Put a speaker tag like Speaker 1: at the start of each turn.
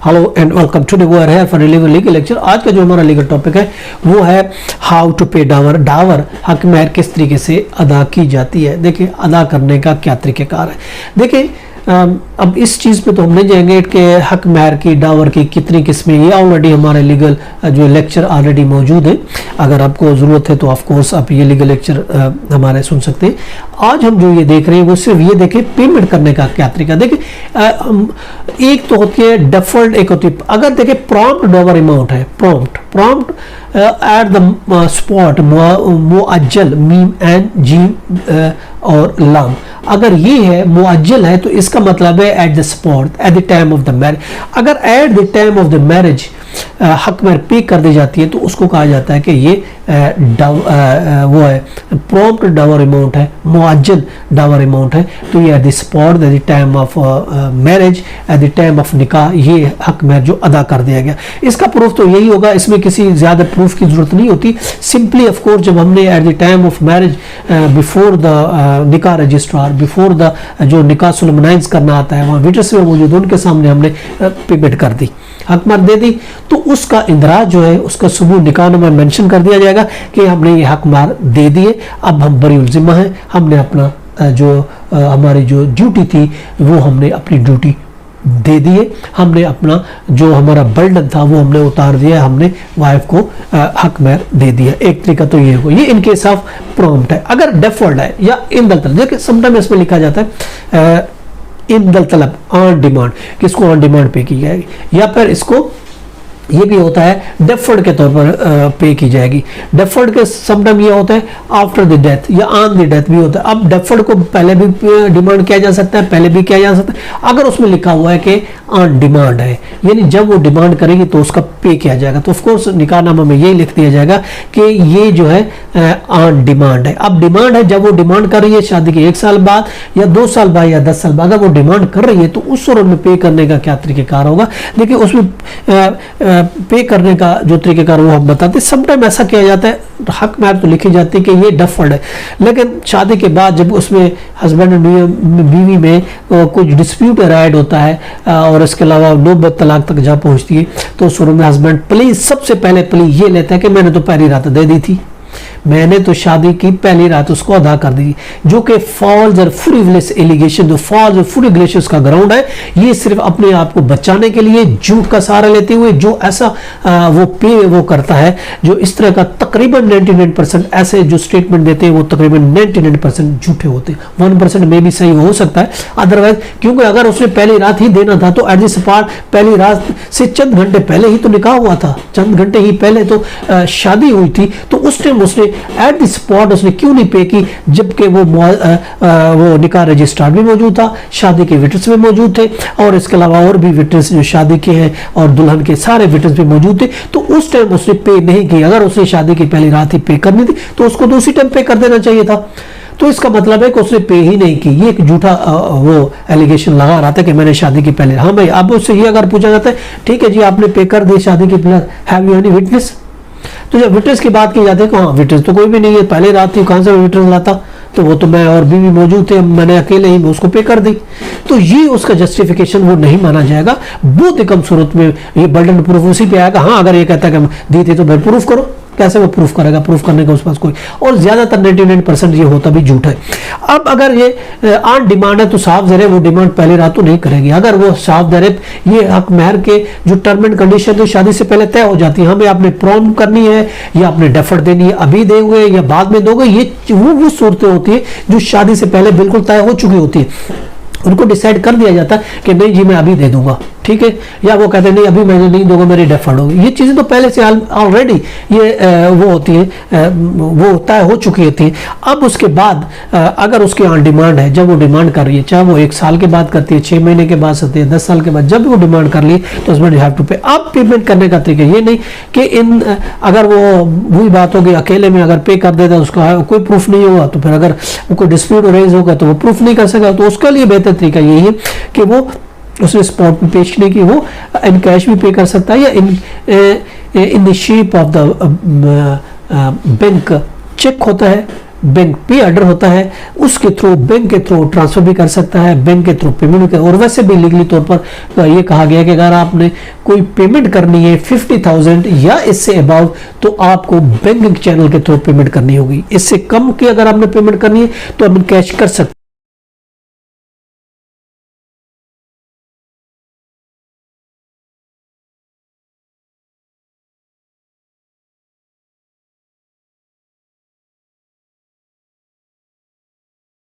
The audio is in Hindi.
Speaker 1: Hello and welcome to we are here for legal lecture. आज का जो हमारा लीगल टॉपिक है वो है हाउ टू पे डावर। डावर हक महर किस तरीके से अदा की जाती है। देखिए अदा करने का क्या तरीक़ेकार है। देखिए अब इस चीज़ पे तो हम नहीं जाएंगे कि हक महर की डावर की कितनी किस्में, ये ऑलरेडी हमारे लीगल जो लेक्चर ऑलरेडी मौजूद है। अगर आपको ज़रूरत है तो ऑफ कोर्स आप ये लीगल लेक्चर हमारे सुन सकते हैं। आज हम जो ये देख रहे हैं वो सिर्फ ये देखें पेमेंट करने का क्या तरीका। देखिए एक तो होती है डेफर्ड, एक होती है अगर देखें प्रॉम्प्ट डावर अमाउंट है। प्रॉम्प्ट एट द स्पॉट मुअज्जल मीम एंड जीम और लाम। अगर ये है मुअज्जल है तो इसका मतलब है at the spot at the time of the marriage. अगर at the time of the marriage हक महर पे कर दी जाती है तो उसको कहा जाता है कि ये वो है प्रॉम्प्ट डावर अमाउंट है, मुअज्जल डावर अमाउंट है। तो ये eight the spot at the time of marriage eight the time of निकाह ये हक महर जो अदा कर दिया गया। इसका प्रूफ तो यही होगा, इसमें किसी ज़्यादा प्रूफ की जरूरत नहीं होती। सिंपली ऑफ कोर्स जब हमने eight the time of marriage before the निकाह रजिस्ट्रार, बिफोर द जो निकाह सुलमनाइज करना आता है वहाँ विटनेस में मौजूद उनके सामने हमने पेमेंट कर दी, हक महर दे दी, तो उसका इंदराज जो है उसका सबूत निकाह में मेंशन कर दिया जाएगा कि हमने ये हक महर दे दिए। अब हम बरी उल जिम्मा हैं, हमने अपना जो हमारी जो ड्यूटी थी वो हमने अपनी ड्यूटी दे दिए। हमने अपना जो हमारा बर्डन था वो हमने उतार दिया, हमने वाइफ को हक महर दे दिया। एक तरीका तो ये हो, ये इन केस ऑफ प्रॉम्प्ट है। अगर डेफर्ड है या इन दल तलब, देखिए समटाइम इसमें लिखा जाता है इन दल तलब ऑन डिमांड, किसको ऑन डिमांड पे की जाएगी, या फिर इसको ये भी होता है डेफर्ड के तौर पर पे की जाएगी। डेफर्ड के समटाइम ये होता है आफ्टर द डेथ या ऑन द डेथ भी होता है। अब डेफर्ड को पहले भी डिमांड किया जा सकता है, पहले भी किया जा सकता है। अगर उसमें लिखा हुआ है कि ऑन डिमांड है, यानी जब वो डिमांड करेगी तो उसका पे किया जाएगा, तो ऑफकोर्स निकाहनामा में यही लिख दिया जाएगा कि ये जो है ऑन डिमांड है। अब डिमांड है, जब वो डिमांड कर रही है शादी के 1 साल बाद या 2 साल बाद या 10 साल बाद, अगर वो डिमांड कर रही है तो उस सूरत में पे करने का क्या तरीक़ेकार होगा। देखिए उसमें पे करने का जो तरीक़ेकार वो हम बताते हैं। समटाइम ऐसा किया जाता है, हक महर तो लिखी जाती है कि ये डेफर्ड है, लेकिन शादी के बाद जब उसमें हस्बैंड एंड बीवी में कुछ डिस्प्यूट राइड होता है और इसके अलावा नौबत तलाक तक जा पहुंचती है तो शुरू में हस्बैंड प्लीज सबसे पहले प्लीज ये लेता है कि मैंने तो पहली रात दे दी थी, मैंने तो शादी की पहली रात उसको अदा कर दी, जो कि फॉल्स और फ्रिवलेस एलिगेशन, जो फॉल्स और फ्रिवलेशन का ग्राउंड है। ये सिर्फ अपने आप को बचाने के लिए झूठ का सहारा लेते हुए जो ऐसा वो पे वो करता है, जो इस तरह का तकरीबन 99% ऐसे जो स्टेटमेंट देते हैं वो तकरीबन 99% झूठे होते हैं। 1% में भी सही हो सकता है अदरवाइज, क्योंकि अगर उसने पहली रात ही देना था तो एट द स्पॉट पहली रात से चंद घंटे पहले ही तो निकाह हुआ था, चंद घंटे ही पहले तो शादी हुई थी, तो उस टाइम उसने एट द स्पॉट उसने क्यों नहीं पे की, जबकि वो निकाह रजिस्ट्रार भी मौजूद था, शादी के विटनेस भी मौजूद थे और इसके अलावा और भी विटनेस जो शादी के हैं और दुल्हन के सारे विटनेस भी मौजूद थे। तो उस टाइम उसने पे नहीं की। अगर उसने शादी की पहली रात ही पे करनी थी तो उसको दूसरी टाइम पे कर देना चाहिए था। तो इसका मतलब है कि उसने पे ही नहीं की। ये एक झूठा वो एलिगेशन लगा रहा था कि मैंने शादी की पहले। हाँ भाई, अब उससे ये अगर पूछा जाता है ठीक है जी आपने पे कर दी शादी की पहले, हैव यू एनी विटनेस, तो जब विटनेस की बात की जाती है हाँ विटनेस तो कोई भी नहीं है, पहले रात थी कहां से विटनेस लाता, तो वो तो मैं और बीवी मौजूद थे, मैंने अकेले ही उसको पे कर दी। तो ये उसका जस्टिफिकेशन वो नहीं माना जाएगा। बहुत ही कम सूरत में ये बर्डन प्रूफ उसी पे आएगा। हाँ अगर ये कहता है कि दी थी तो भाई प्रूफ करो, कैसे वो प्रूफ करेगा, प्रूफ करने का उस पास कोई, और ज्यादातर 99% ये होता भी झूठ है। अब अगर ये ऑन डिमांड है तो साफ ज़ाहिर है वो डिमांड पहली रात तो नहीं करेगी। अगर वो साफ ज़ाहिर ये हक महर के जो टर्म एंड कंडीशन तो शादी से पहले तय हो जाती है, हमें आपने प्रॉम्प्ट करनी है या आपने डेफर्ड देनी है, अभी दोगे या बाद में दोगे, ये वो सूरतें होती है जो शादी से पहले बिल्कुल तय हो चुकी होती है। उनको डिसाइड कर दिया जाता है कि नहीं जी मैं अभी दे दूंगा, ठीक है, या वो कहते हैं नहीं अभी मैंने नहीं दूंगा मेरी डेफर्ड होगी। ये चीज़ें तो पहले से ऑलरेडी ये वो होती है, वो तय हो चुकी होती है। अब उसके बाद अगर उसकी ऑन डिमांड है, जब वो डिमांड कर रही है, चाहे वो 1 साल के बाद करती है, 6 महीने के बाद करती है, 10 साल के बाद, जब भी वो डिमांड कर ली तो हस्बैंड हैव टू पे। अब पेमेंट करने का तरीका ये नहीं कि अगर वो वही बात होगी अकेले में अगर पे कर देता उसका कोई प्रूफ नहीं होगा तो फिर अगर कोई डिस्प्यूट रेज होगा तो वो प्रूफ नहीं कर सकेगा। तो उसके लिए बेहतर तरीका यही है कि वो उसने स्पॉट में पेश करने की वो इन कैश भी पे कर सकता है या in the shape of the bank cheque होता है बैंक पे ऑर्डर होता है उसके थ्रू, बैंक के थ्रू ट्रांसफर भी कर सकता है, बैंक के थ्रू पेमेंट भी कर। और वैसे भी लीगली तौर पर ये कहा गया है कि अगर आपने कोई पेमेंट करनी है 50,000 या इससे अबाव, तो आपको बैंकिंग चैनल के थ्रू पेमेंट करनी होगी। इससे कम की अगर आपने पेमेंट करनी है तो आप कैश कर सकते